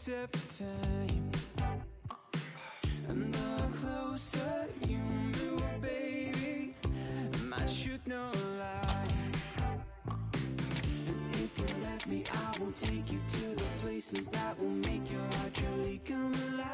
perfect every time. And the closer you move, baby, my truth no lie. And if you let me, I will take you to the places that will make your heart truly come alive.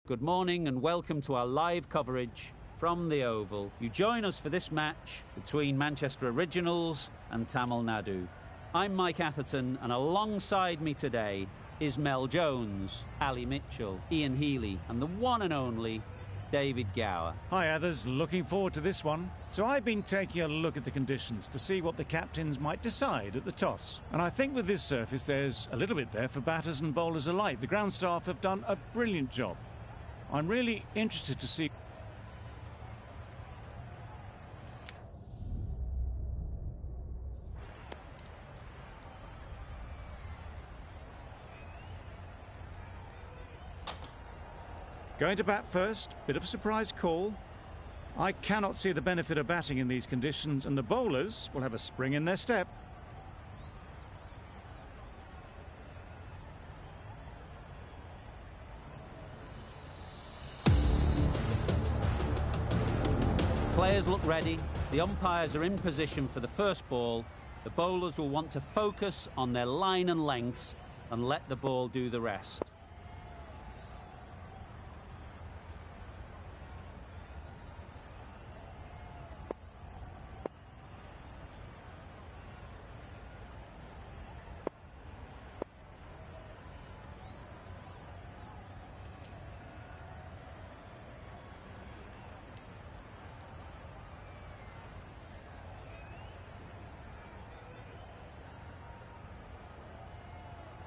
Good morning and welcome to our live coverage from the Oval. You join us for this match between Manchester Originals and Tamil Nadu. I'm Mike Atherton, and alongside me today is Mel Jones, Ali Mitchell, Ian Healy and the one and only David Gower. Hi others, looking forward to this one. So I've been taking a look at the conditions to see what the captains might decide at the toss. And I think with this surface there's a little bit there for batters and bowlers alike. The ground staff have done a brilliant job. I'm really interested to see. Going to bat first, bit of a surprise call. I cannot see the benefit of batting in these conditions, and the bowlers will have a spring in their step. Players look ready, the umpires are in position for the first ball. The bowlers will want to focus on their line and lengths and let the ball do the rest.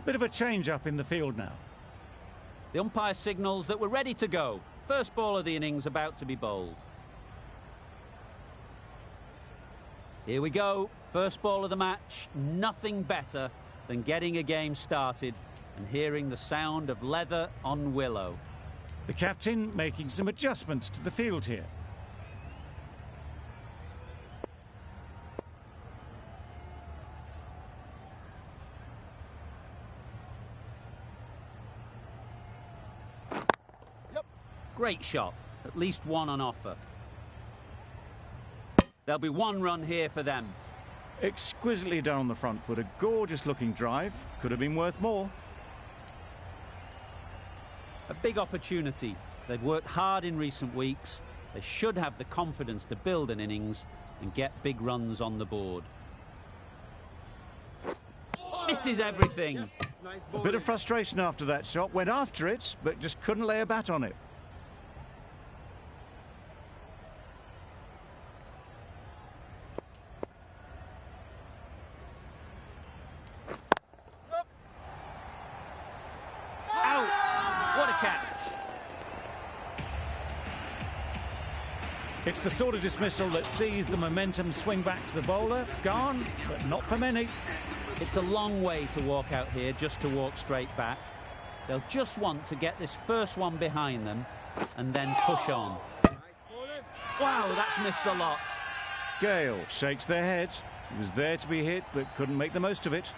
Bit of a change up in the field now. The umpire signals that we're ready to go. First ball of the innings about to be bowled. Here we go. First ball of the match. Nothing better than getting a game started and hearing the sound of leather on willow. The captain making some adjustments to the field here. Great shot, at least one on offer. There'll be one run here for them. Exquisitely done on the front foot, a gorgeous looking drive, could have been worth more. A big opportunity. They've worked hard in recent weeks. They should have the confidence to build an innings and get big runs on the board. Misses everything. A bit of frustration after that shot, went after it, but just couldn't lay a bat on it. It's the sort of dismissal that sees the momentum swing back to the bowler. Gone, but not for many. It's a long way to walk out here just to walk straight back. They'll just want to get this first one behind them and then push on. Wow, that's missed a lot. Gale shakes their head. He was there to be hit, but couldn't make the most of it.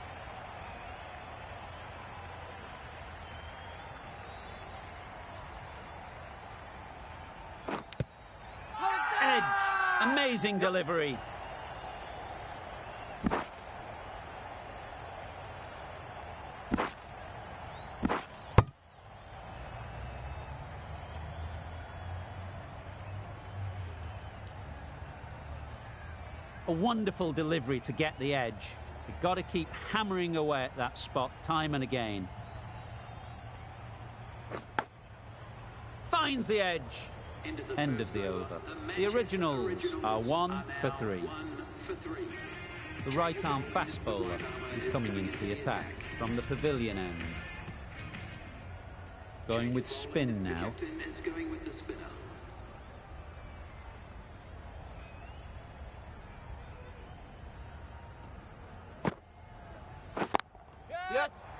Amazing delivery. A wonderful delivery to get the edge. You've got to keep hammering away at that spot time and again. Finds the edge. End of the over. The Originals are 1 for 3. The right-arm fast bowler is coming into the attack from the pavilion end. Going with spin now.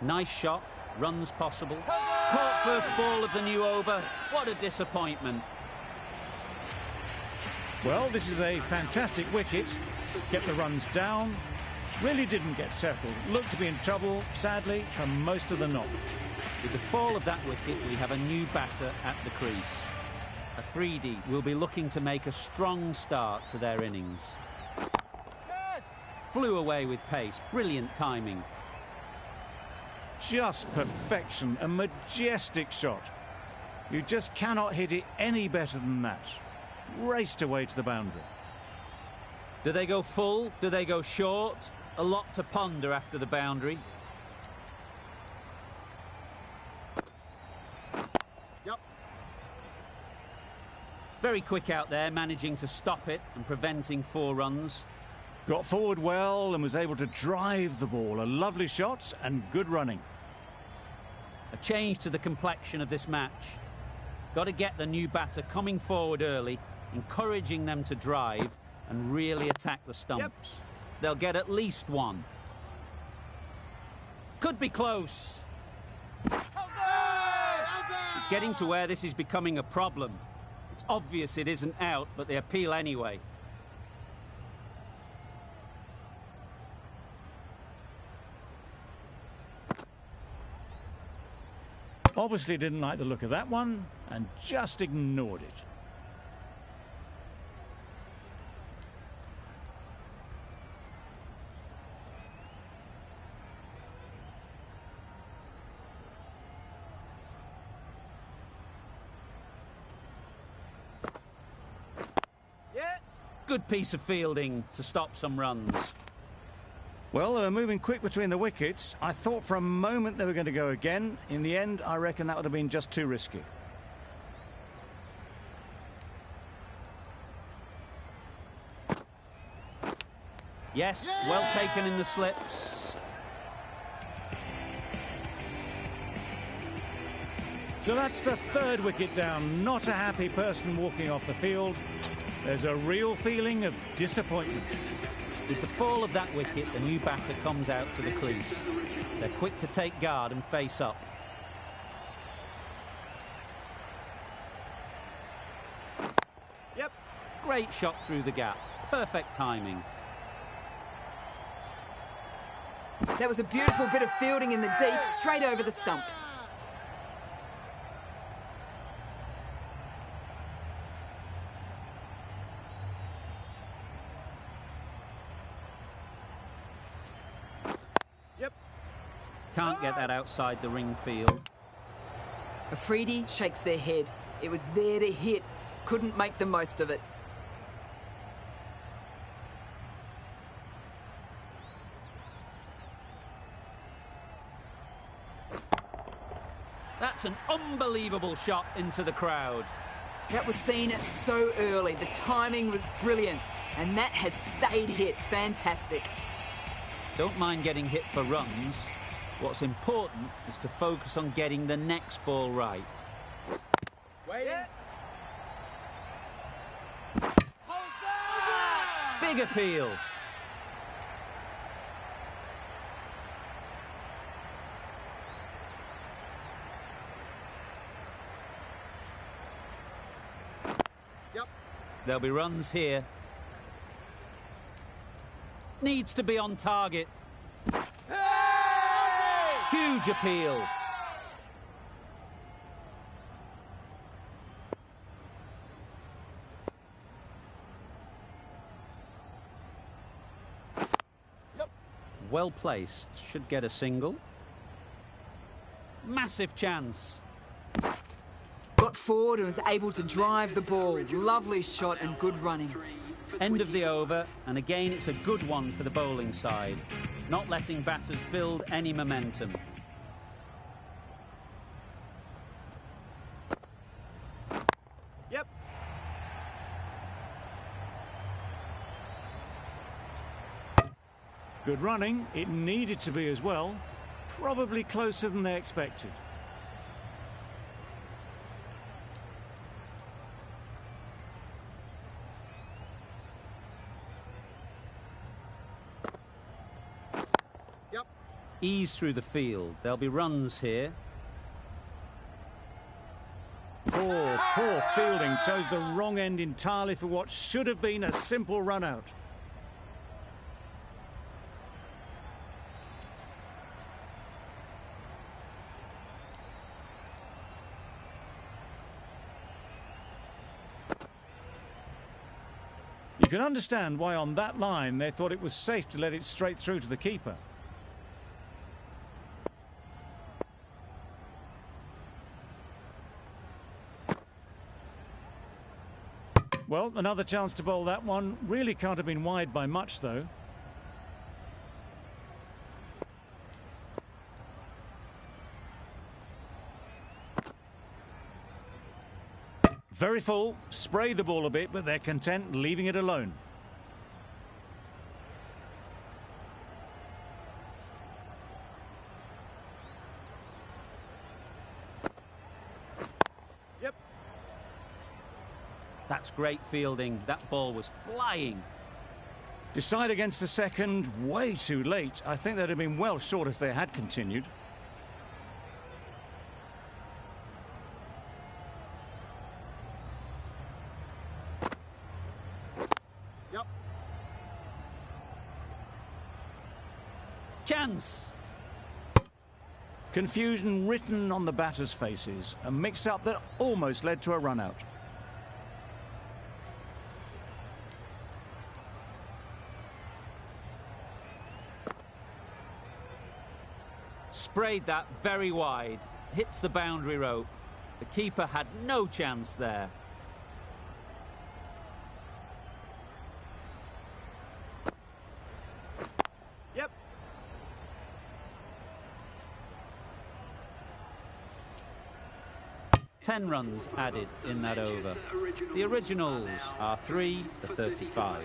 Nice shot, runs possible. Caught first ball of the new over. What a disappointment. Well, this is a fantastic wicket. Kept the runs down. Really didn't get settled. Looked to be in trouble, sadly, for most of the knock. With the fall of that wicket, we have a new batter at the crease. Afridi will be looking to make a strong start to their innings. Flew away with pace. Brilliant timing. Just perfection. A majestic shot. You just cannot hit it any better than that. Raced away to the boundary. Do they go full? Do they go short? A lot to ponder after the boundary. Yep. Very quick out there, managing to stop it and preventing 4 runs. Got forward well and was able to drive the ball. A lovely shot and good running. A change to the complexion of this match. Got to get the new batter coming forward early, encouraging them to drive and really attack the stumps. Yep. They'll get at least 1. Could be close. It's getting to where this is becoming a problem. It's obvious it isn't out, but they appeal anyway. Obviously didn't like the look of that one and just ignored it. Good piece of fielding to stop some runs. Well, they were moving quick between the wickets. I thought for a moment they were going to go again. In the end, I reckon that would have been just too risky. Yes, well taken in the slips. So that's the 3rd wicket down. Not a happy person walking off the field. There's a real feeling of disappointment. With the fall of that wicket, the new batter comes out to the crease. They're quick to take guard and face up. Yep. Great shot through the gap. Perfect timing. That was a beautiful bit of fielding in the deep, straight over the stumps. Can't get that outside the ring field. Afridi shakes their head. It was there to hit. Couldn't make the most of it. That's an unbelievable shot into the crowd. That was seen so early. The timing was brilliant. And that has stayed hit. Fantastic. Don't mind getting hit for runs. What's important is to focus on getting the next ball right. Wait. Big appeal. Yep. There'll be runs here. Needs to be on target. Huge appeal. Yep. Well placed. Should get a single. Massive chance. Got forward and was able to drive the ball. Lovely shot and good running. End of the over, and again it's a good one for the bowling side. Not letting batters build any momentum. Yep. Good running. It needed to be as well. Probably closer than they expected. ease through the field. There'll be runs here. Poor fielding. Chose the wrong end entirely for what should have been a simple run out. You can understand why on that line they thought it was safe to let it straight through to the keeper. Well, another chance to bowl that one. Really can't have been wide by much, though. Very full, spray the ball a bit, but they're content leaving it alone. Yep. That's great fielding. That ball was flying. Decide against the second, way too late. I think they'd have been well short if they had continued. Yep. Chance! Confusion written on the batters' faces. A mix-up that almost led to a run-out. Sprayed that very wide. Hits the boundary rope. The keeper had no chance there. Yep. Ten runs added in that over. The originals are 3 for 35.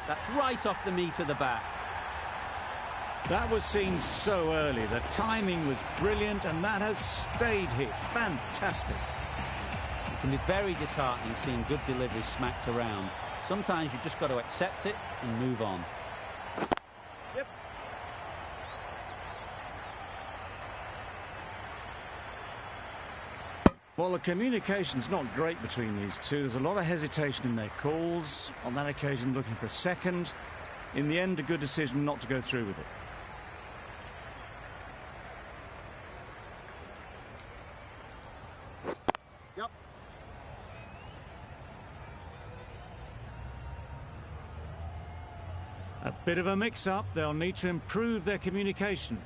That's right off the meat of the bat. That was seen so early. The timing was brilliant, and that has stayed hit. Fantastic. It can be very disheartening seeing good deliveries smacked around. Sometimes you just got to accept it and move on. Yep. Well, the communication's not great between these two. There's a lot of hesitation in their calls. On that occasion, looking for a second. In the end, a good decision not to go through with it. Yep. A bit of a mix-up. They'll need to improve their communication.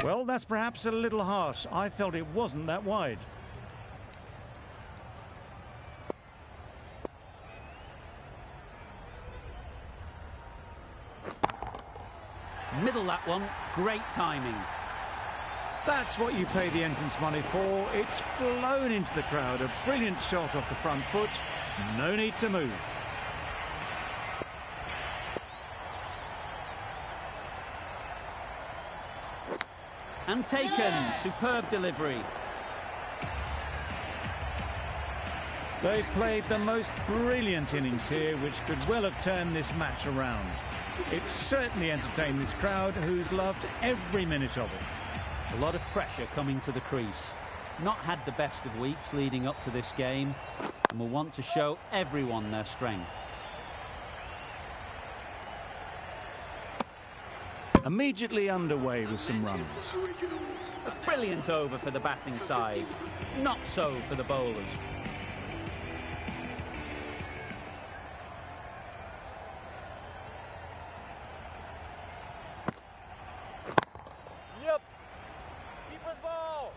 Well, that's perhaps a little harsh. I felt it wasn't that wide. Middle that one. Great timing. That's what you pay the entrance money for. It's flown into the crowd. A brilliant shot off the front foot. No need to move. And taken. Superb delivery. They've played the most brilliant innings here, which could well have turned this match around. It's certainly entertained this crowd, who's loved every minute of it. A lot of pressure coming to the crease. Not had the best of weeks leading up to this game, and will want to show everyone their strength. Immediately underway with some runs. A brilliant over for the batting side. Not so for the bowlers. Yep. Keeper's ball.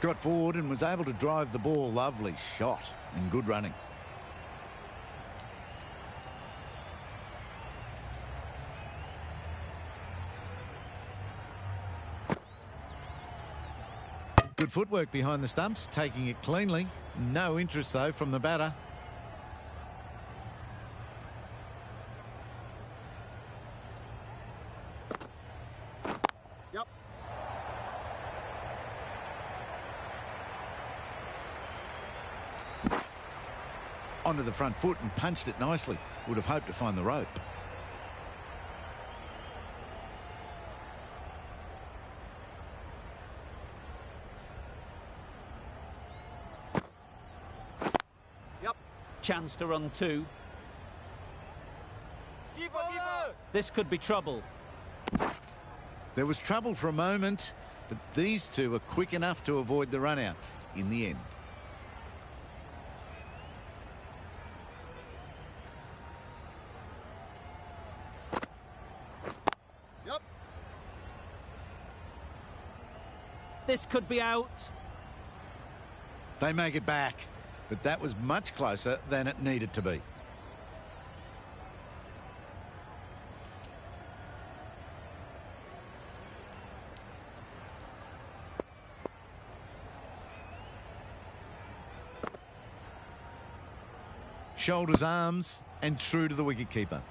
Got forward and was able to drive the ball. Lovely shot and good running. Good footwork behind the stumps, taking it cleanly. No interest, though, from the batter. Yep. Onto the front foot and punched it nicely. Would have hoped to find the rope. Yep. Chance to run two. Keeper, keeper. This could be trouble. There was trouble for a moment, but these two are quick enough to avoid the run-out in the end. Yep. This could be out. They make it back, but that was much closer than it needed to be. Shoulders, arms, and true to the wicketkeeper.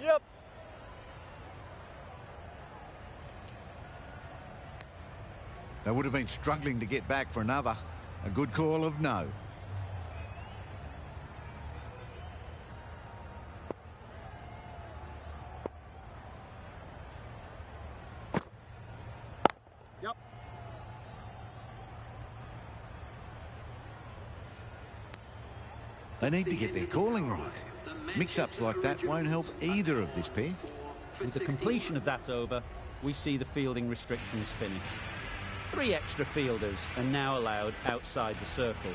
Yep. They would have been struggling to get back for another. A good call of no. Yep. They need to get their calling right. Mix-ups like that won't help either of this pair. With the completion of that over, we see the fielding restrictions finish. 3 extra fielders are now allowed outside the circle.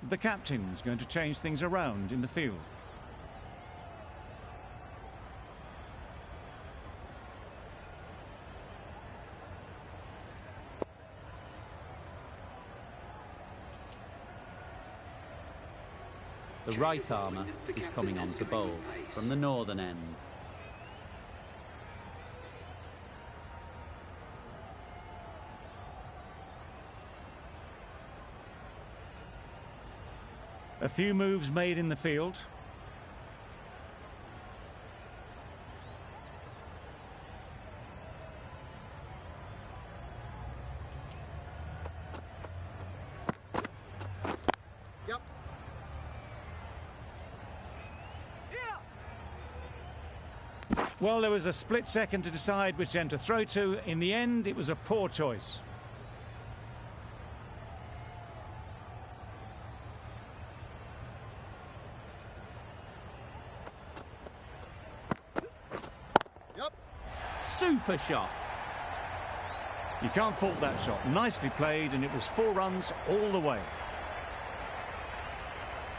The captain's going to change things around in the field. The right armour is coming on to bowl from the northern end. A few moves made in the field. Yep. Yeah. Well, there was a split second to decide which end to throw to. In the end, it was a poor choice. Yep. Super shot. You can't fault that shot. Nicely played, and it was 4 runs all the way.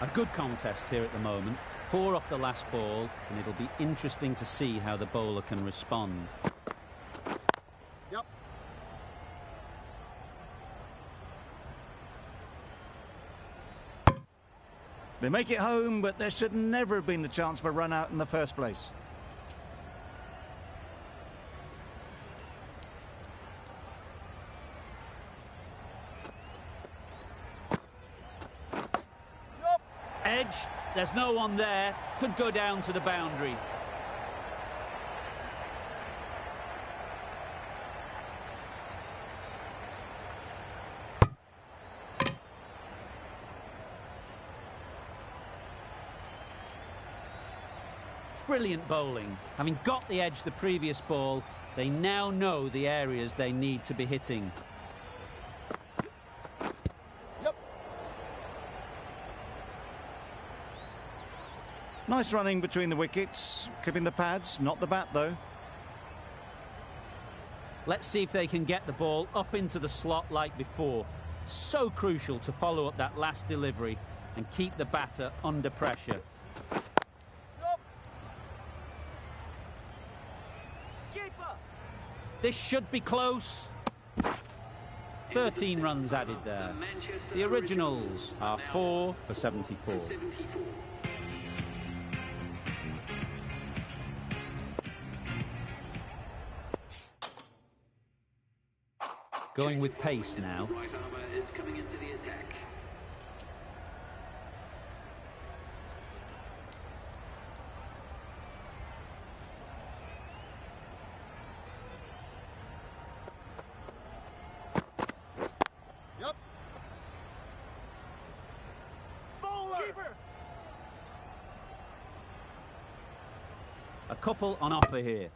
A good contest here at the moment. 4 off the last ball, and it'll be interesting to see how the bowler can respond. Yep. They make it home, but there should never have been the chance for a run out in the first place. Yep. Edge, there's no one there. Could go down to the boundary. Brilliant bowling. Having got the edge the previous ball, they now know the areas they need to be hitting. Yep. Nice running between the wickets, clipping the pads, not the bat though. Let's see if they can get the ball up into the slot like before. So crucial to follow up that last delivery and keep the batter under pressure. This should be close. 13 runs added there. The Originals are 4 for 74. Going with pace now. Right armour is coming into the attack. Yep. Bowler. Keeper. A couple on offer here.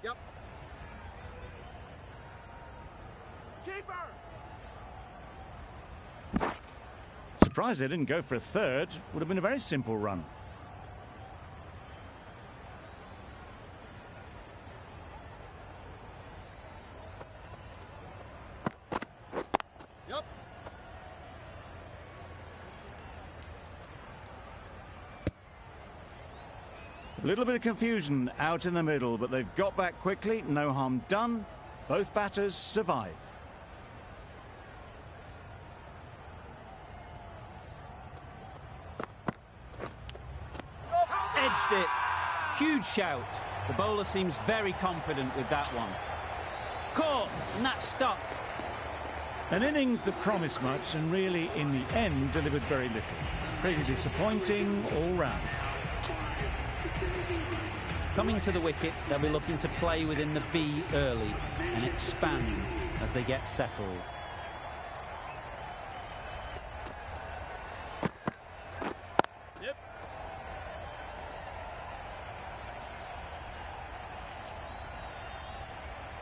Yep. Keeper. Surprised they didn't go for a third. Would have been a very simple run. Yep. A little bit of confusion out in the middle, but they've got back quickly. No harm done. Both batters survive. Edged it. Huge shout. The bowler seems very confident with that one. Caught, and that's stuck. An innings that promised much and really, in the end, delivered very little. Pretty disappointing all round. Coming to the wicket, they'll be looking to play within the V early and expand as they get settled.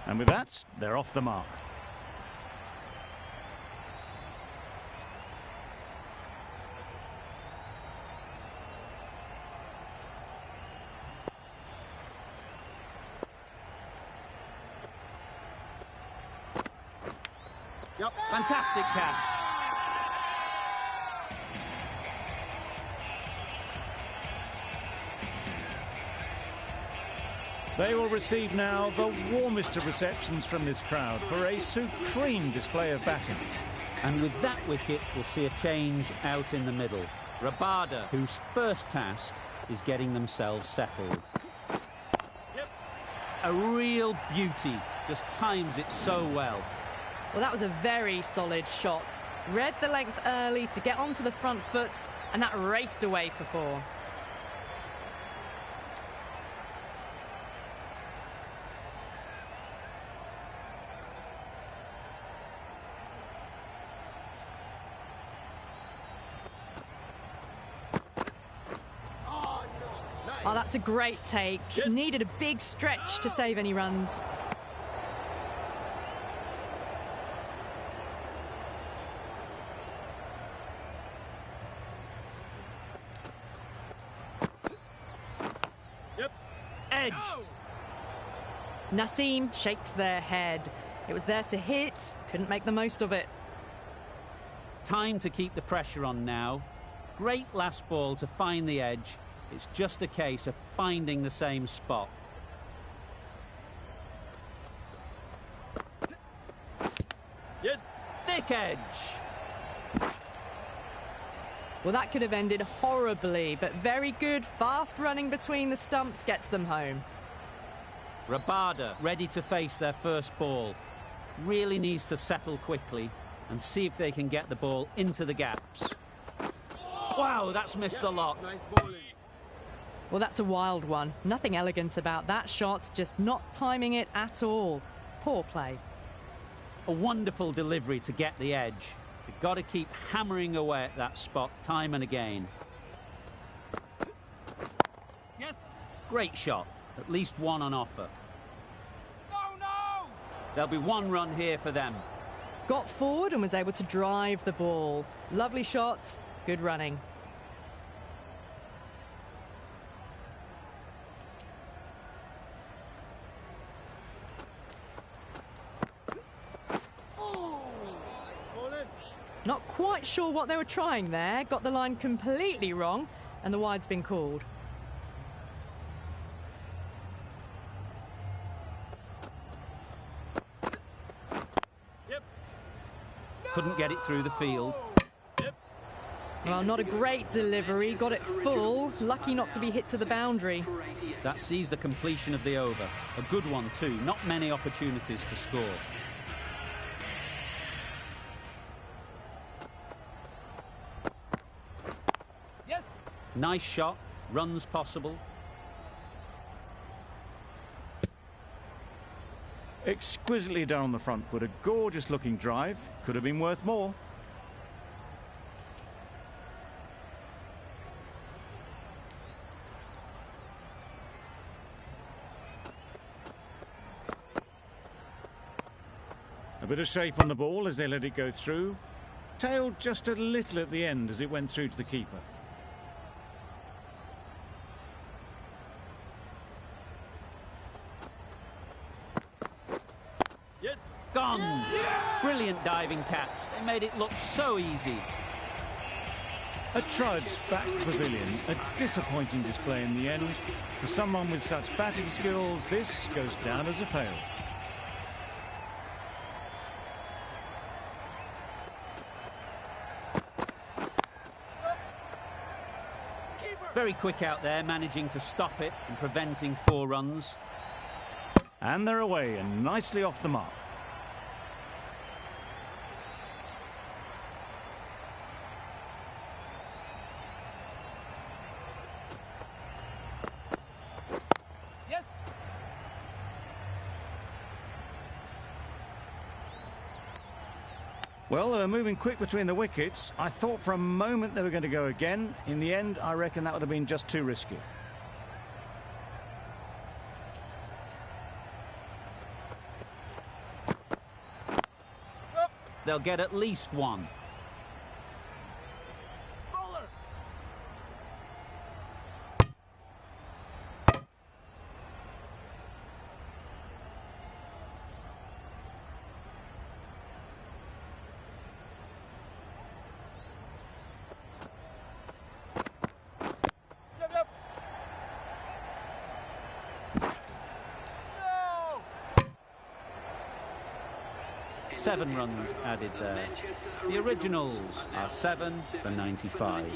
And with that, they're off the mark. Yep. Fantastic catch. They will receive now the warmest of receptions from this crowd for a supreme display of batting. And with that wicket, we'll see a change out in the middle. Rabada, whose first task is getting themselves settled. Yep. A real beauty, just times it so well. Well, that was a very solid shot. Read the length early to get onto the front foot, and that raced away for 4. Oh, that's a great take. Yes. Needed a big stretch to save any runs. Yep. Edged. Naseem shakes their head. It was there to hit, couldn't make the most of it. Time to keep the pressure on now. Great last ball to find the edge. It's just a case of finding the same spot. Yes. Thick edge. Well, that could have ended horribly, but very good, fast running between the stumps gets them home. Rabada ready to face their first ball. Really needs to settle quickly and see if they can get the ball into the gaps. Wow, that's missed the lot. Nice bowling. Well, that's a wild one. Nothing elegant about that shot, just not timing it at all. Poor play. A wonderful delivery to get the edge. You've got to keep hammering away at that spot time and again. Yes. Great shot. At least one on offer. No, no! There'll be one run here for them. Got forward and was able to drive the ball. Lovely shot, good running. Not quite sure what they were trying there. Got the line completely wrong, and the wide's been called. Yep. Couldn't get it through the field. Yep. Well, not a great delivery. Got it full. Lucky not to be hit to the boundary. That sees the completion of the over. A good one too. Not many opportunities to score. Yes. Nice shot. Runs possible. Exquisitely done on the front foot. A gorgeous looking drive. Could have been worth more. A bit of shape on the ball as they let it go through. Tailed just a little at the end as it went through to the keeper. Yes. Gone! Brilliant diving catch. They made it look so easy. A trudge back to the pavilion. A disappointing display in the end. For someone with such batting skills, this goes down as a fail. Very quick out there, managing to stop it and preventing 4 runs. And they're away and nicely off the mark. Yes. Well, they were moving quick between the wickets. I thought for a moment they were going to go again. In the end, I reckon that would have been just too risky. They'll get at least one. Bowler. Yep, yep. No. 7 runs added there. The originals are 7 for 95.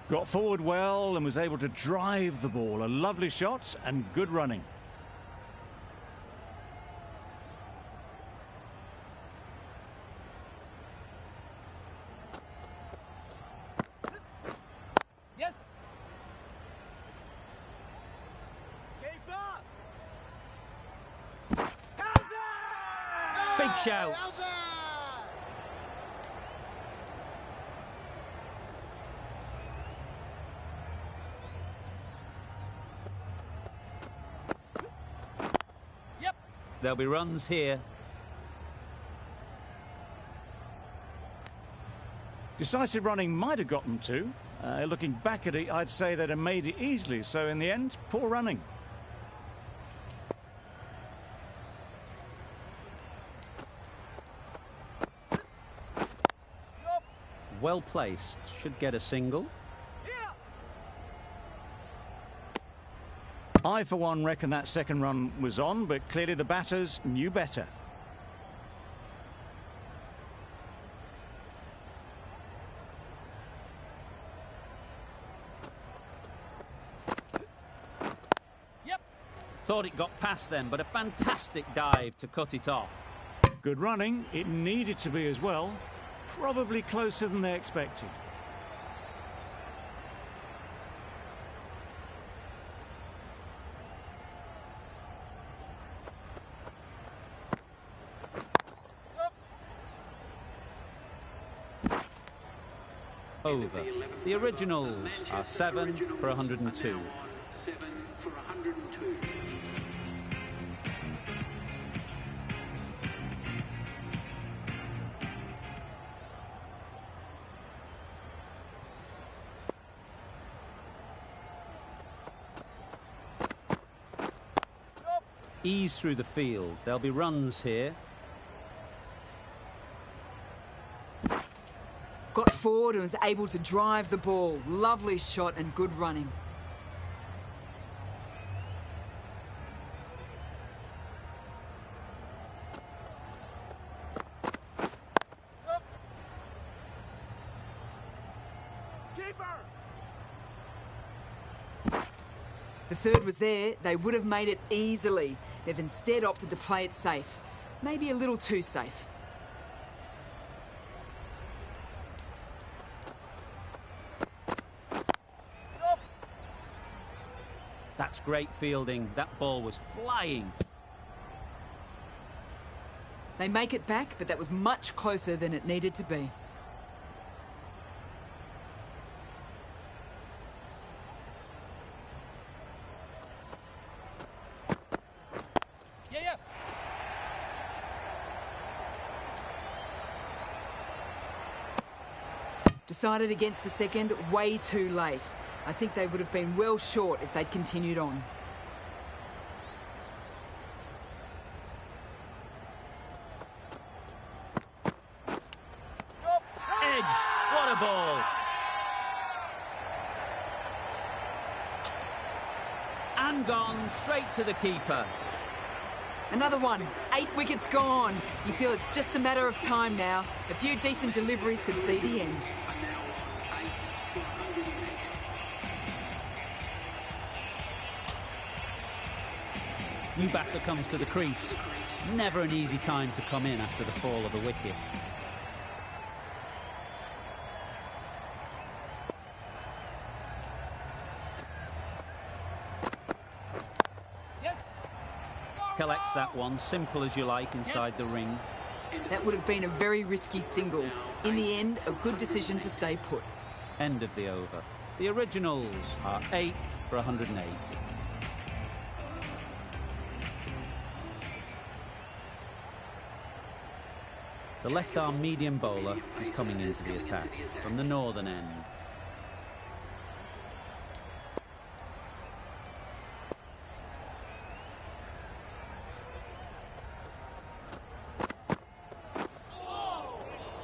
Got forward well and was able to drive the ball. A lovely shot and good running. Yes. Keeper. Big shout. Yep. There'll be runs here. Decisive running might have got them to. Looking back at it, I'd say they'd have made it easily. So in the end, poor running. Well placed. Should get a single. I, for one, reckon that second run was on, but clearly the batters knew better. Yep. Thought it got past them, but a fantastic dive to cut it off. Good running. It needed to be as well. Probably closer than they expected. over. The originals are 7 for 102. Ease through the field. There'll be runs here. Got forward and was able to drive the ball. Lovely shot and good running. Keeper! The third was there. They would have made it easily. They've instead opted to play it safe. Maybe a little too safe. That's great fielding. That ball was flying. They make it back, but that was much closer than it needed to be. Yeah. Decided against the second way too late. I think they would have been well short if they'd continued on. Edge! What a ball! And gone straight to the keeper. Another one. 8 wickets gone. You feel it's just a matter of time now. A few decent deliveries could see the end. New batter comes to the crease. Never an easy time to come in after the fall of a wicket. Yes. Collects that one, simple as you like, inside the ring. That would have been a very risky single. In the end, a good decision to stay put. End of the over. The originals are 8 for 108. The left-arm medium bowler is coming into the attack from the northern end.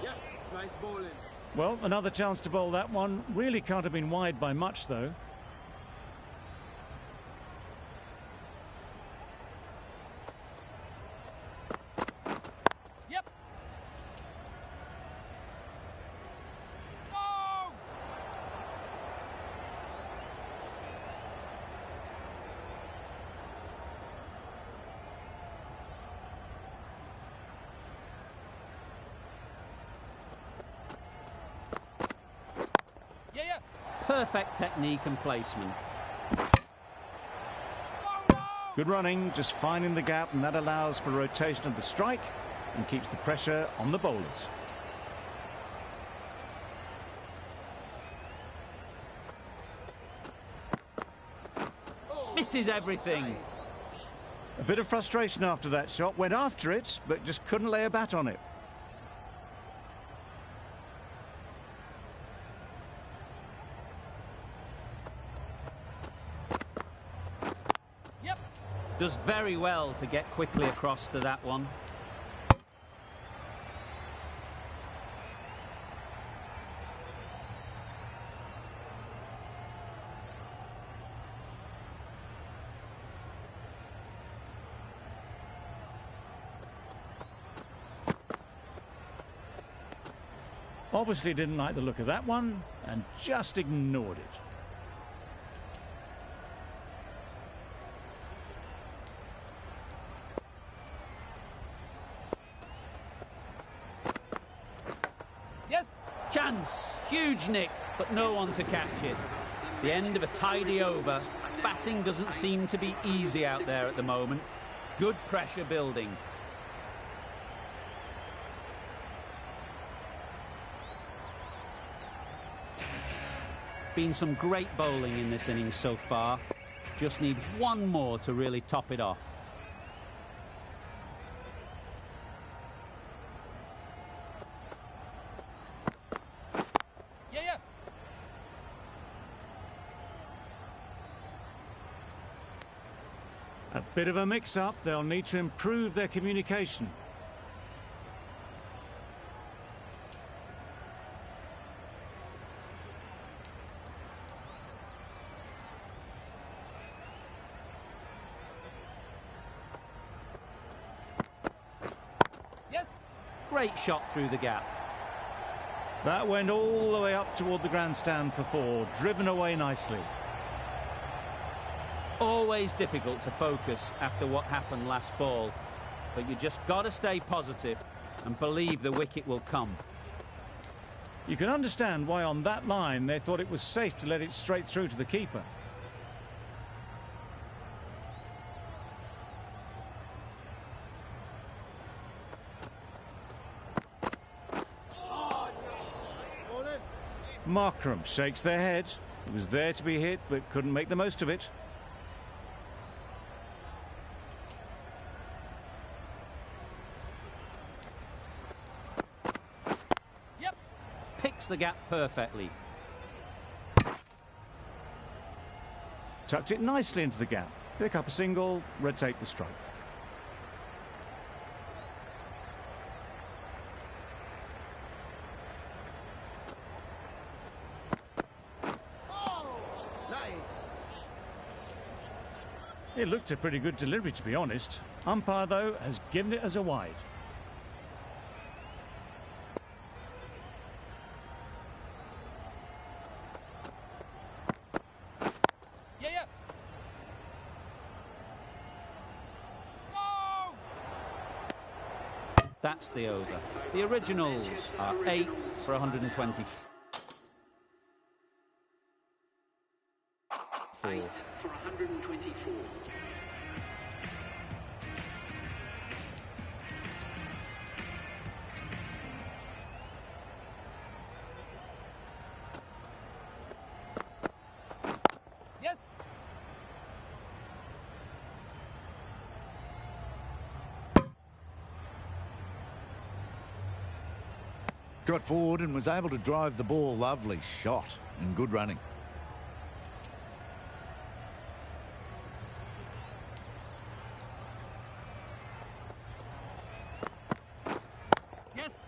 Yes, nice bowling. Well, another chance to bowl that one. Really can't have been wide by much, though. Yep. No! Yeah. Perfect technique and placement. Good running, just finding the gap, and that allows for rotation of the strike and keeps the pressure on the bowlers. Misses everything. A bit of frustration after that shot. Went after it, but just couldn't lay a bat on it. Yep. Does very well to get quickly across to that one. Obviously didn't like the look of that one and just ignored it. Yes. Chance, huge nick, but no one to catch it. The end of a tidy over. Batting doesn't seem to be easy out there at the moment. Good pressure building. Been some great bowling in this innings so far. Just need one more to really top it off. Yeah, yeah. A bit of a mix-up. They'll need to improve their communication. Yes. Great shot through the gap. That went all the way up toward the grandstand for 4, driven away nicely. Always difficult to focus after what happened last ball, but you just got to stay positive and believe the wicket will come. You can understand why on that line they thought it was safe to let it straight through to the keeper. Markram shakes their head. It was there to be hit, but couldn't make the most of it. Yep. Picks the gap perfectly. Tucked it nicely into the gap. Pick up a single, rotate the strike. Nice. It looked a pretty good delivery, to be honest. Umpire, though, has given it as a wide. Yeah, yeah. No! That's the over. The originals are 8 for 120. 8 for 124. Yes. Got forward and was able to drive the ball. Lovely shot and good running. Yes.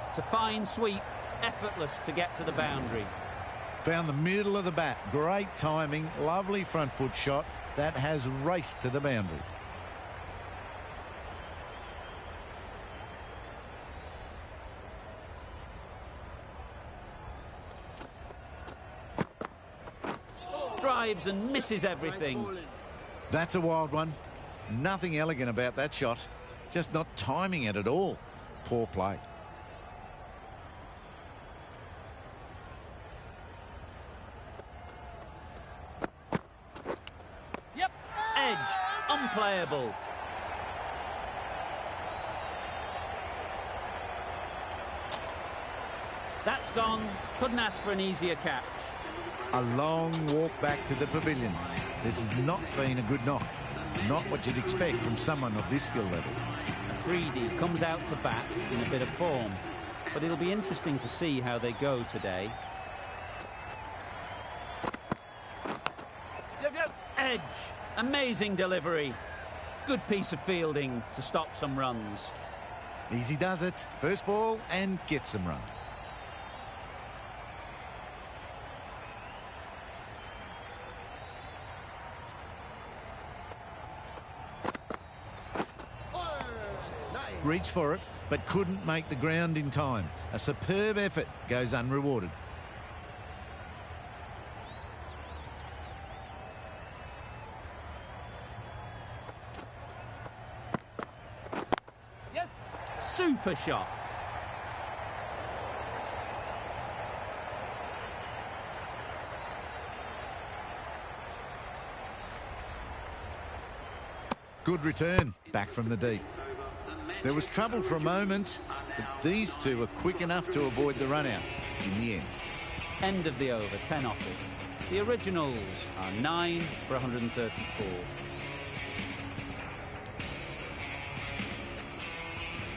It's a fine sweep, effortless to get to the boundary. Found the middle of the bat. Great timing. Lovely front foot shot. That has raced to the boundary. Drives and misses everything. That's a wild one. Nothing elegant about that shot. Just not timing it at all. Poor play. Yep. Edged, unplayable. That's gone. Couldn't ask for an easier catch. A long walk back to the pavilion. This has not been a good knock. Not what you'd expect from someone of this skill level. Afridi comes out to bat in a bit of form, but it'll be interesting to see how they go today. Yep, yep. Edge, amazing delivery. Good piece of fielding to stop some runs. Easy does it. First ball and gets some runs. Reached for it, but couldn't make the ground in time. A superb effort goes unrewarded. Yes. Super shot. Good return, back from the deep. There was trouble for a moment, but these two were quick enough to avoid the run-out in the end. End of the over, 10 off it. The originals are 9 for 134.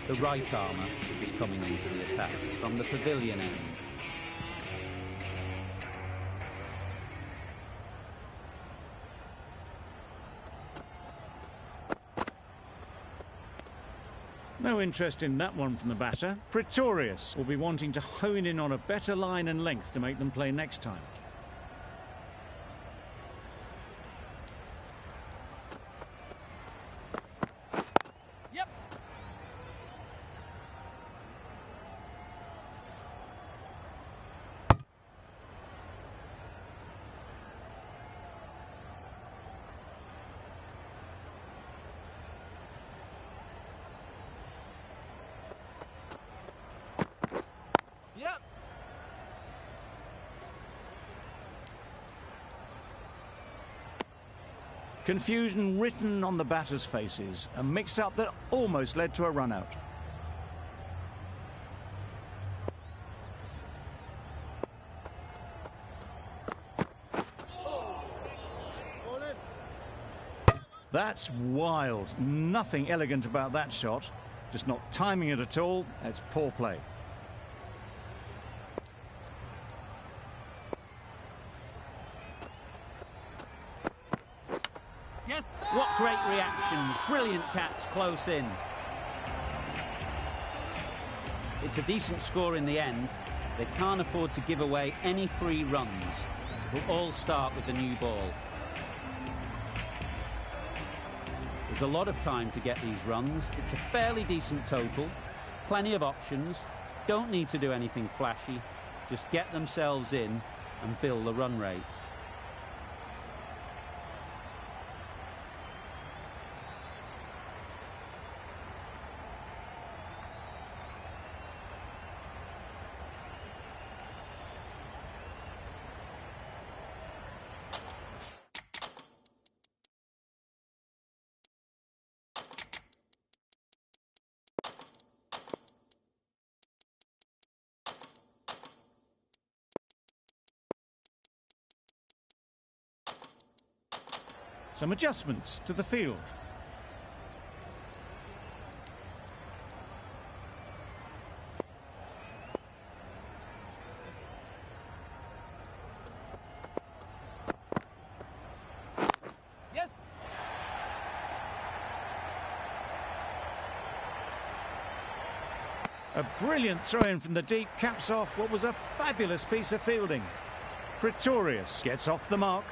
The right armour is coming into the attack from the pavilion end. No interest in that one from the batter. Pretorius will be wanting to hone in on a better line and length to make them play next time. Yep. Yep. Confusion written on the batters' faces, a mix-up that almost led to a run-out. That's wild. Nothing elegant about that shot. Just not timing it at all. That's poor play. Yes. What great reactions. Brilliant catch close in. It's a decent score in the end. They can't afford to give away any free runs. It'll all start with the new ball. There's a lot of time to get these runs. It's a fairly decent total. Plenty of options. Don't need to do anything flashy. Just get themselves in and build the run rate. Some adjustments to the field. Yes. A brilliant throw-in from the deep caps off what was a fabulous piece of fielding. Pretorius gets off the mark.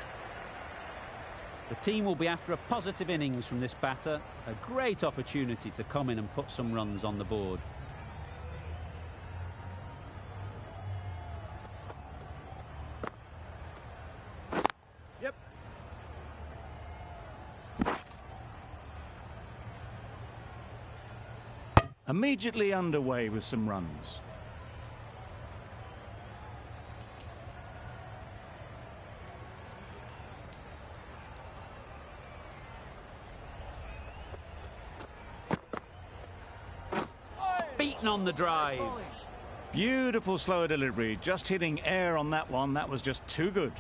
The team will be after a positive innings from this batter. A great opportunity to come in and put some runs on the board. Yep. Immediately underway with some runs. Beaten on the drive. Beautiful slower delivery, just hitting air on that one. That was just too good.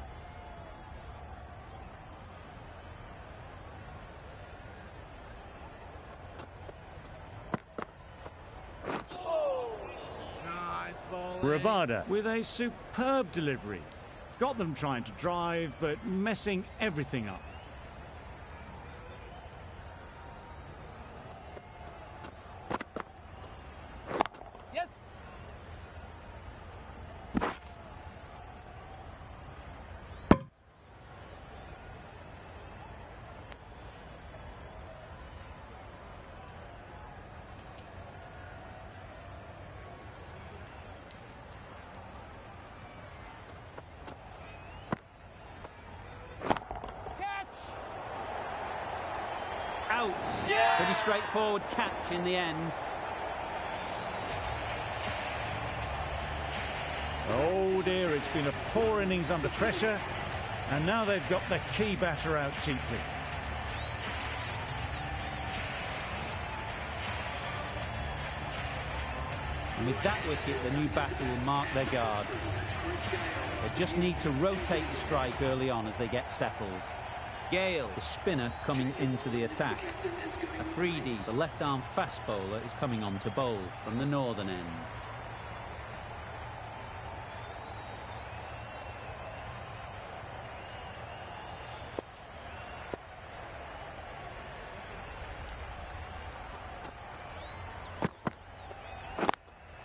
Nice ball. Rabada with a superb delivery. Got them trying to drive, but messing everything up. Yes. Out. Pretty straightforward catch in the end. Oh dear, it's been a poor innings under pressure, and now they've got the key batter out cheaply. And with that wicket, the new batter will mark their guard. They just need to rotate the strike early on as they get settled. Gale, the spinner, coming into the attack. Afridi, the left-arm fast bowler, is coming on to bowl from the northern end.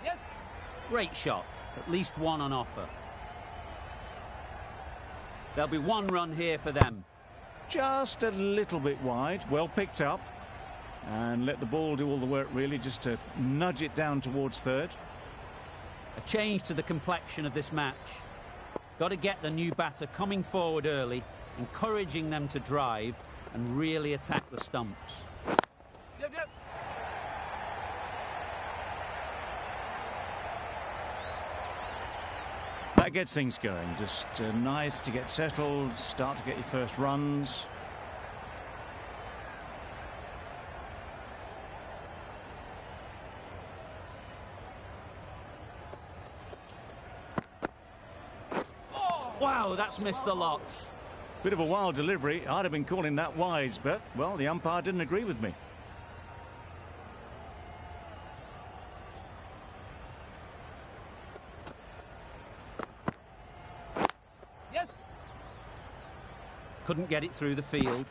Yes. Great shot, at least one on offer. There'll be one run here for them. Just a little bit wide, well picked up. And let the ball do all the work, really, just to nudge it down towards third. A change to the complexion of this match. Got to get the new batter coming forward early, encouraging them to drive and really attack the stumps. Yep, yep. That gets things going. Just nice to get settled, start to get your first runs. Wow, that's missed the lot. Bit of a wild delivery. I'd have been calling that wise, but, well, the umpire didn't agree with me. Yes. Couldn't get it through the field.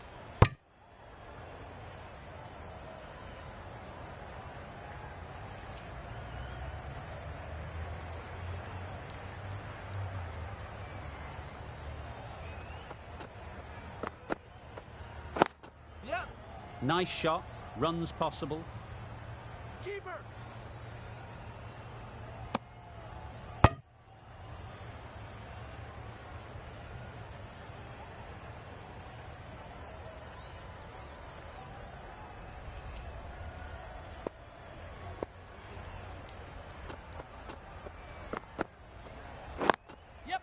Yep. Nice shot, runs possible. Keeper. Yep.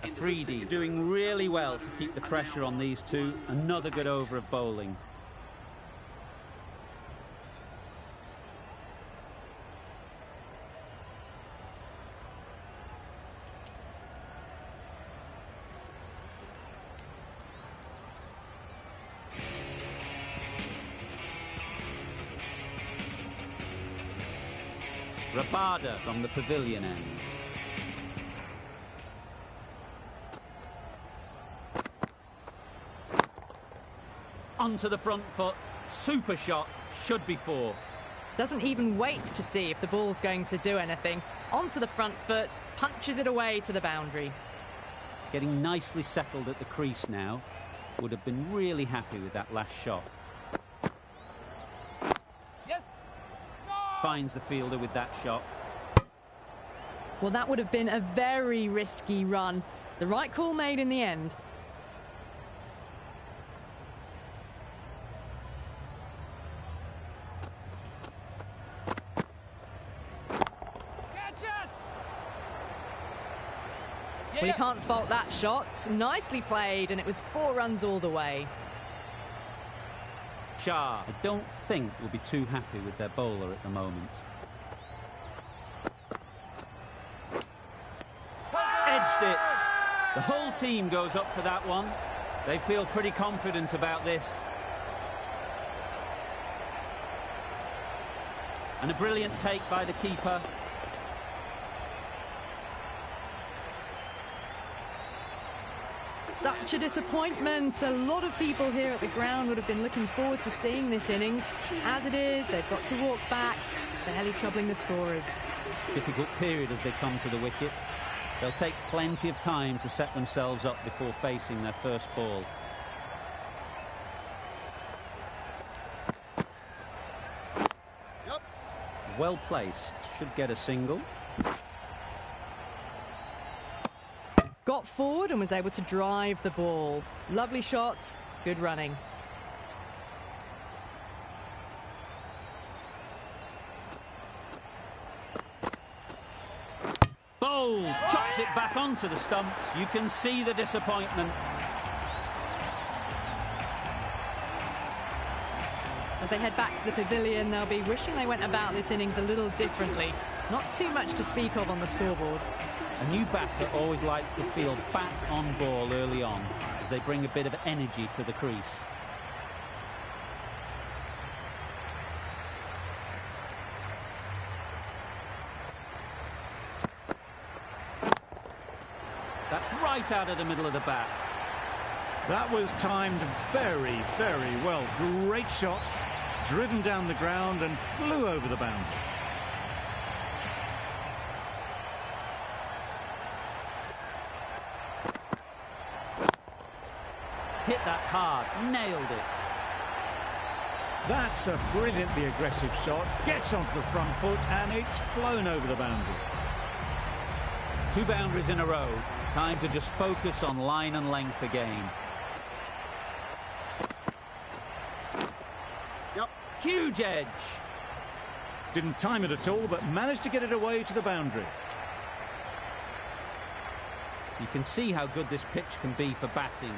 Afridi doing really well to keep the pressure on these two. Another good over of bowling. Rabada from the pavilion end. Onto the front foot, super shot, should be four. Doesn't even wait to see if the ball's going to do anything. Onto the front foot, punches it away to the boundary. Getting nicely settled at the crease now. Would have been really happy with that last shot. Yes. No. Finds the fielder with that shot. Well, that would have been a very risky run. The right call made in the end. Catch it. Well, you can't fault that shot. Nicely played, and it was 4 runs all the way. Shah, I don't think will be too happy with their bowler at the moment. Edged it. The whole team goes up for that one. They feel pretty confident about this. And a brilliant take by the keeper. Such a disappointment. A lot of people here at the ground would have been looking forward to seeing this innings. As it is, they've got to walk back, barely troubling the scorers. Difficult period as they come to the wicket. They'll take plenty of time to set themselves up before facing their first ball. Yep. Well placed, should get a single. Got forward and was able to drive the ball. Lovely shot, good running. Bold, chops it back onto the stumps. You can see the disappointment. As they head back to the pavilion, they'll be wishing they went about this innings a little differently. Not too much to speak of on the scoreboard. A new batter always likes to feel bat on ball early on as they bring a bit of energy to the crease. That's right out of the middle of the bat. That was timed very, very well. Great shot, driven down the ground and flew over the boundary. Hit that hard, nailed it. That's a brilliantly aggressive shot. Gets onto the front foot and it's flown over the boundary. 2 boundaries in a row. Time to just focus on line and length again. Yep. Huge edge. Didn't time it at all, but managed to get it away to the boundary. You can see how good this pitch can be for batting.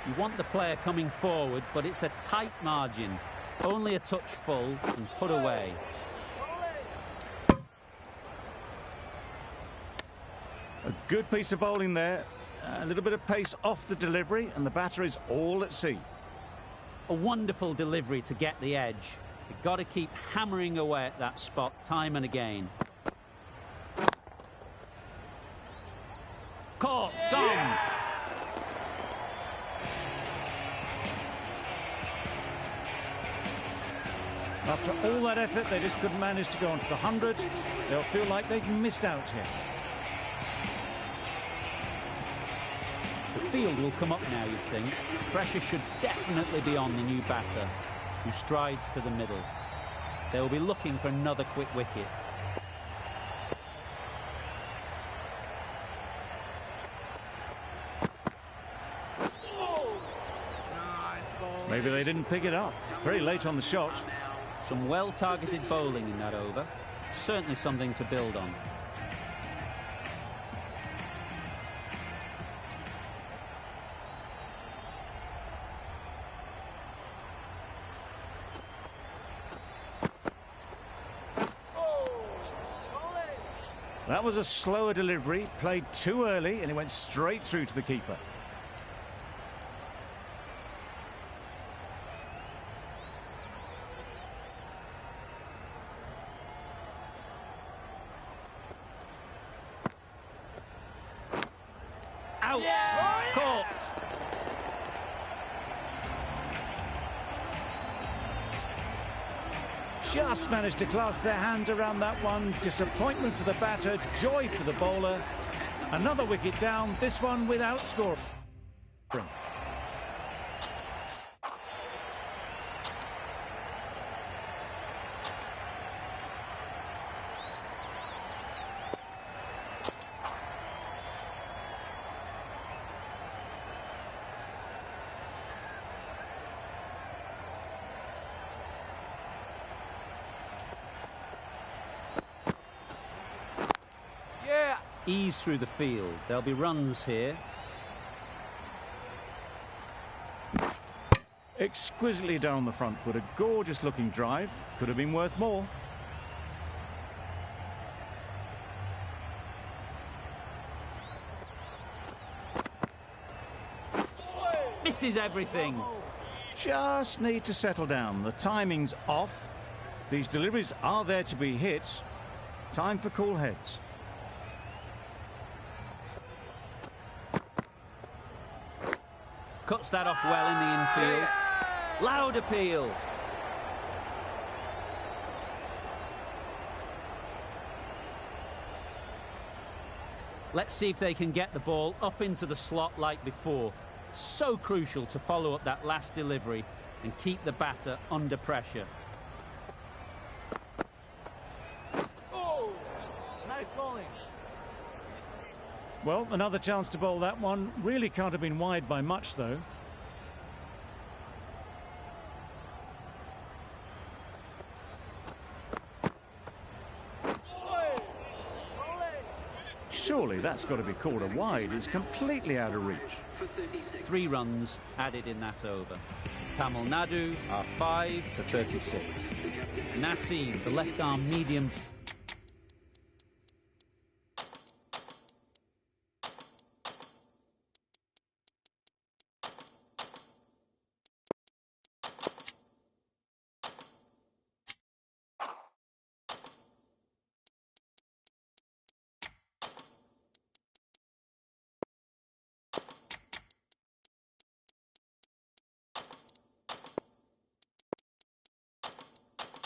You want the player coming forward, but it's a tight margin. Only a touch full and put away. A good piece of bowling there. A little bit of pace off the delivery, and the batter is all at sea. A wonderful delivery to get the edge. You've got to keep hammering away at that spot time and again. Caught, gone. After all that effort, they just couldn't manage to go onto the 100. They'll feel like they've missed out here. The field will come up now, you'd think. Pressure should definitely be on the new batter, who strides to the middle. They'll be looking for another quick wicket. Maybe they didn't pick it up. Very late on the shot. Some well-targeted bowling in that over. Certainly something to build on. That was a slower delivery, played too early, and it went straight through to the keeper. Out! Caught! Just managed to clasp their hands around that one. Disappointment for the batter, joy for the bowler. Another wicket down, this one without scoring. Ease through the field. There'll be runs here. Exquisitely down the front foot. A gorgeous looking drive. Could have been worth more. Misses everything. Just need to settle down. The timing's off. These deliveries are there to be hit. Time for cool heads. Cuts that off well in the infield. Loud appeal. Let's see if they can get the ball up into the slot like before. So crucial to follow up that last delivery and keep the batter under pressure. Oh, nice bowling. Well, another chance to bowl that one. Really can't have been wide by much, though. Surely that's got to be called a wide. It's completely out of reach. 3 runs added in that over. Tamil Nadu are 5 for 36. Naseem, the left-arm medium.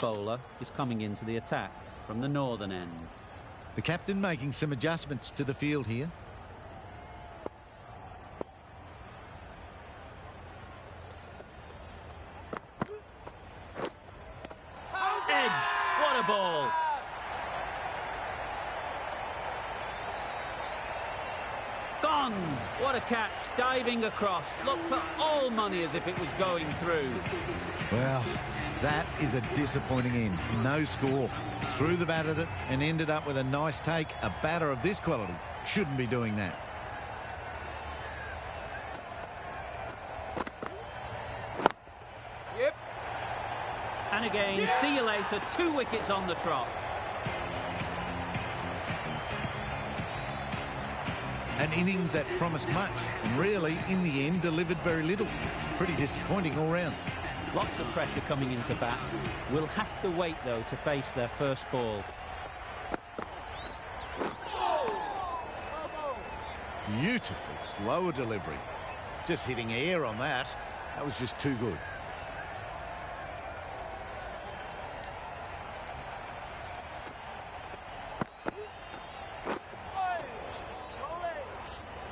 Bowler is coming into the attack from the northern end. The captain making some adjustments to the field here. Edge! What a ball! Gone! What a catch, diving across. Look for all money as if it was going through. Well, that is a disappointing end. No score. Threw the bat at it and ended up with a nice take. A batter of this quality shouldn't be doing that. Yep. And again, see you later. 2 wickets on the trot. An innings that promised much and really, in the end, delivered very little. Pretty disappointing all round. Lots of pressure coming into bat. Will have to wait, though, to face their first ball. Beautiful, slower delivery. Just hitting air on that. That was just too good.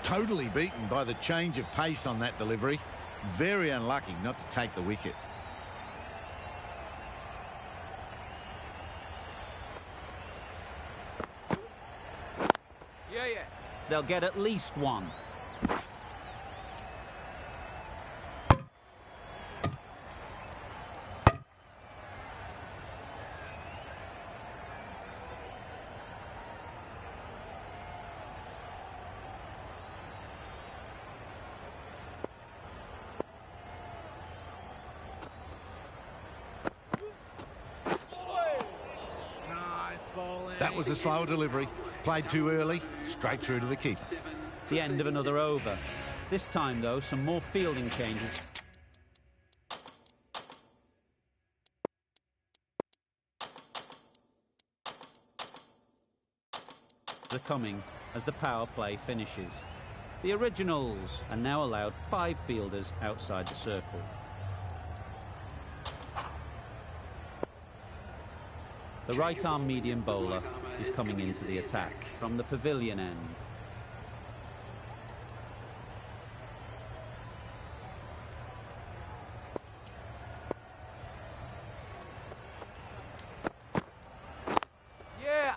Totally beaten by the change of pace on that delivery. Very unlucky not to take the wicket. Yeah. They'll get at least 1. Nice bowling. That was a slow delivery. Played too early, straight through to the keeper. The end of another over. This time, though, some more fielding changes. Are coming as the power play finishes. The Originals are now allowed 5 fielders outside the circle. The right-arm medium bowler is coming into the attack from the pavilion end. Yeah.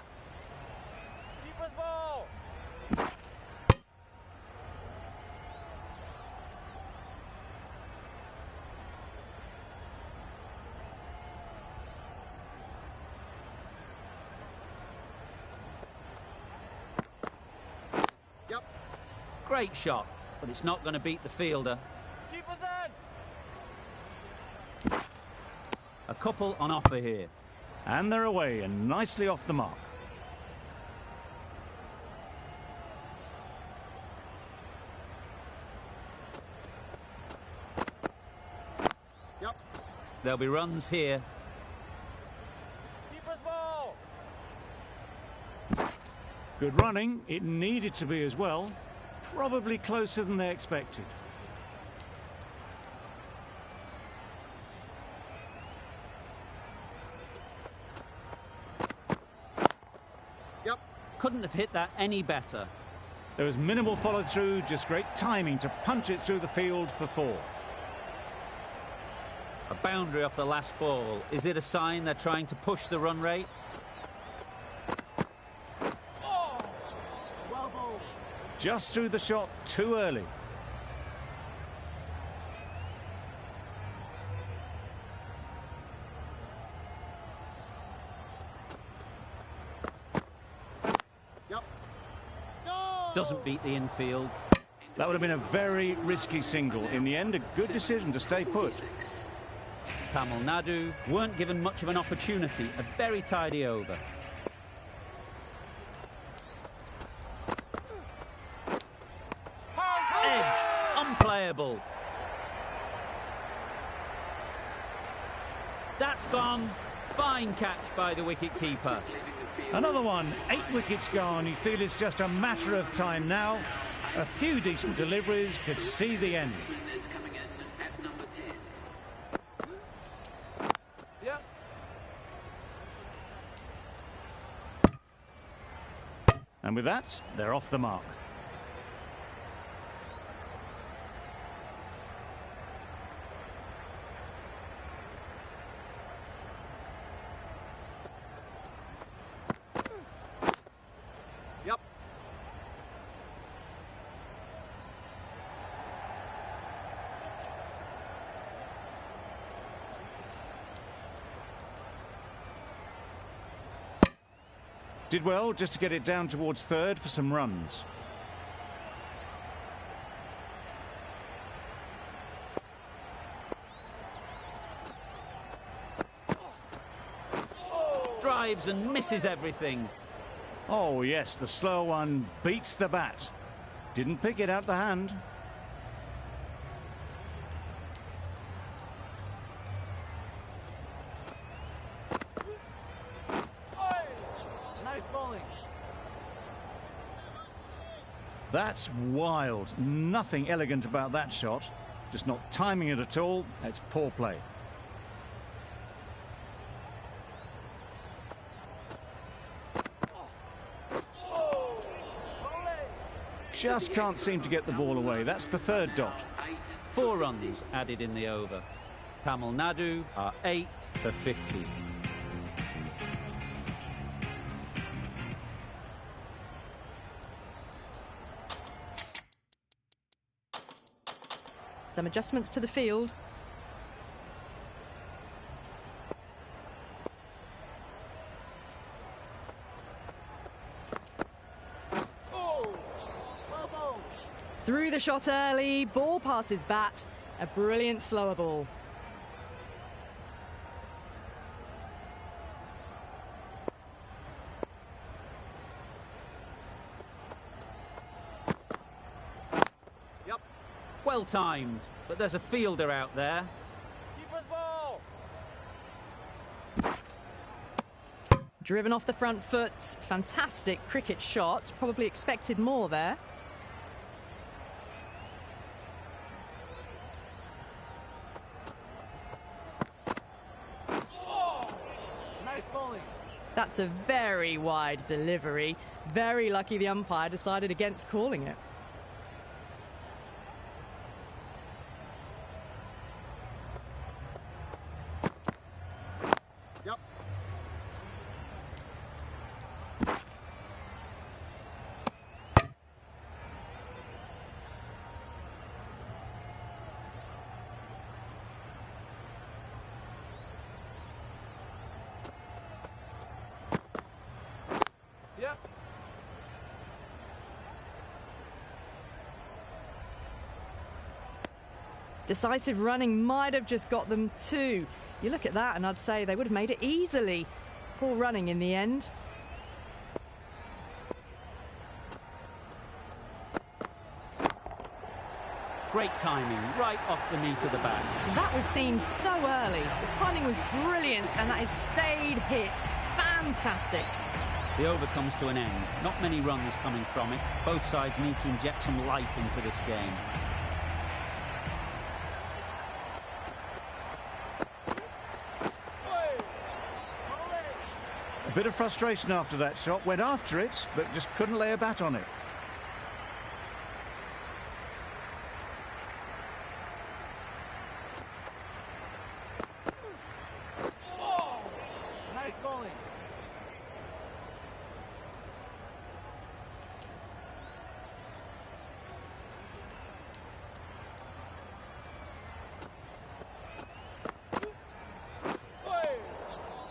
Keeper's ball. Yep. Great shot, but it's not going to beat the fielder. Keeper's in. A couple on offer here. And they're away and nicely off the mark. Yep. There'll be runs here. Keeper's ball. Good running. It needed to be as well. Probably closer than they expected. Yep. Couldn't have hit that any better. There was minimal follow-through, just great timing to punch it through the field for 4. A boundary off the last ball. Is it a sign they're trying to push the run rate? Oh. Well bowled. Just threw the shot too early. Yep. Doesn't beat the infield. That would have been a very risky single. In the end, a good decision to stay put. Tamil Nadu weren't given much of an opportunity. A very tidy over. Edged. Unplayable. That's gone. Fine catch by the wicket-keeper. Another one. 8 wickets gone. You feel it's just a matter of time now. A few decent deliveries could see the end. Yep. And with that, they're off the mark. Yep. Did well just to get it down towards third for some runs. Drives and misses everything. Oh yes, the slow one beats the bat. Didn't pick it out the hand. Nice bowling. That's wild. Nothing elegant about that shot. Just not timing it at all. It's poor play. Just can't seem to get the ball away. That's the third dot. 4 runs added in the over. Tamil Nadu are 8 for 50. Some adjustments to the field. Through the shot early, ball passes bat, a brilliant slower ball. Yep. Well timed, but there's a fielder out there. Keeper's ball. Driven off the front foot, fantastic cricket shot, probably expected more there. Nice bowling. That's a very wide delivery. Very lucky the umpire decided against calling it. Yep. Yep. Decisive running might have just got them 2. You look at that and I'd say they would have made it easily. Poor running in the end. Great timing, right off the knee to the back. That was seen so early. The timing was brilliant and that is stayed hit. Fantastic. The over comes to an end. Not many runs coming from it. Both sides need to inject some life into this game. A bit of frustration after that shot. Went after it, but just couldn't lay a bat on it. Nice bowling.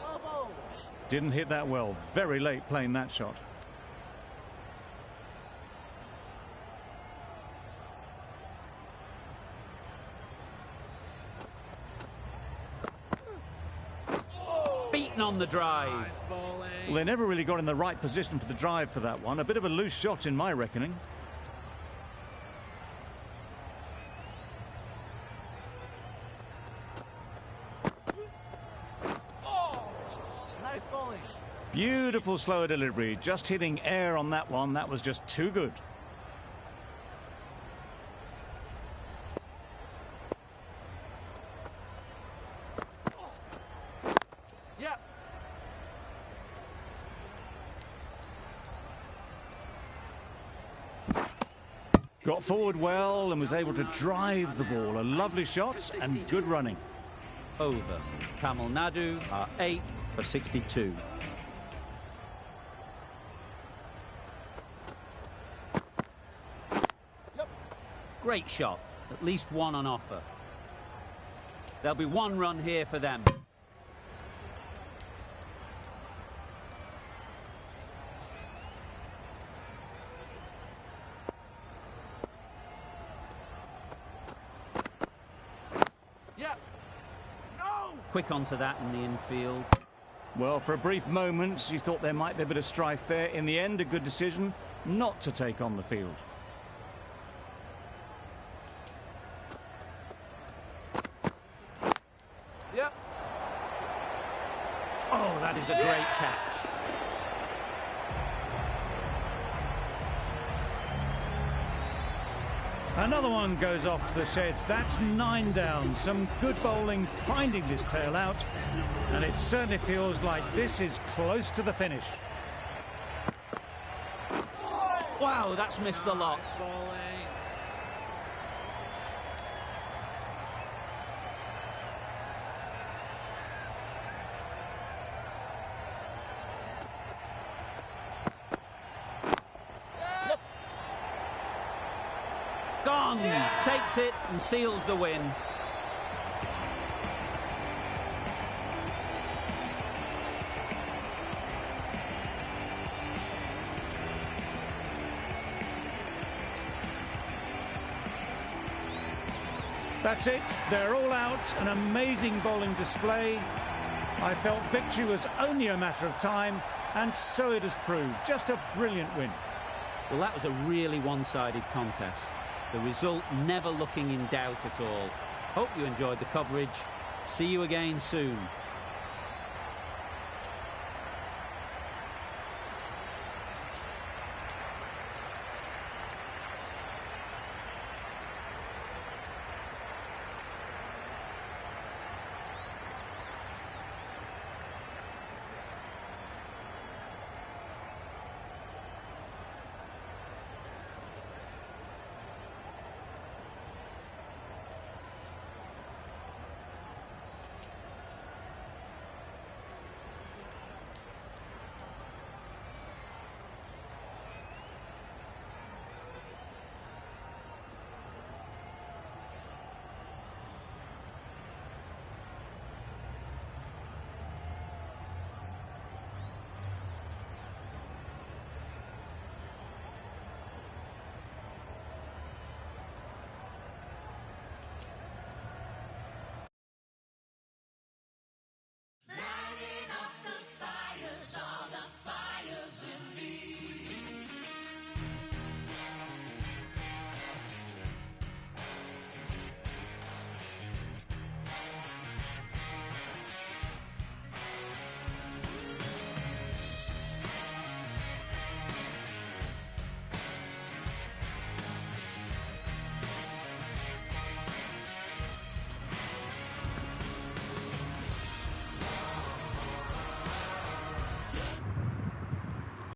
Well bowled. Didn't hit that well. Very late playing that shot. beaten on the drive. Well, they never really got in the right position for the drive for that one. A bit of a loose shot in my reckoning. Nice bowling. Beautiful slower delivery. Just hitting air on that one. That was just too good. Yep. Got forward well and was able to drive the ball. A lovely shot and good running. Over. Tamil Nadu are 8 for 62. Great shot. At least one on offer. There'll be one run here for them. Yep. No! Quick onto that in the infield. Well, for a brief moment, you thought there might be a bit of strife there. In the end, a good decision not to take on the field. Yep. Oh, that is a great catch. Another one goes off to the sheds. That's 9 down. Some good bowling finding this tail out. And it certainly feels like this is close to the finish. Wow, that's missed the lot. Gone! Takes it and seals the win. That's it. They're all out. An amazing bowling display. I felt victory was only a matter of time, and so it has proved. Just a brilliant win. Well, that was a really one-sided contest. The result never looking in doubt at all. Hope you enjoyed the coverage. See you again soon.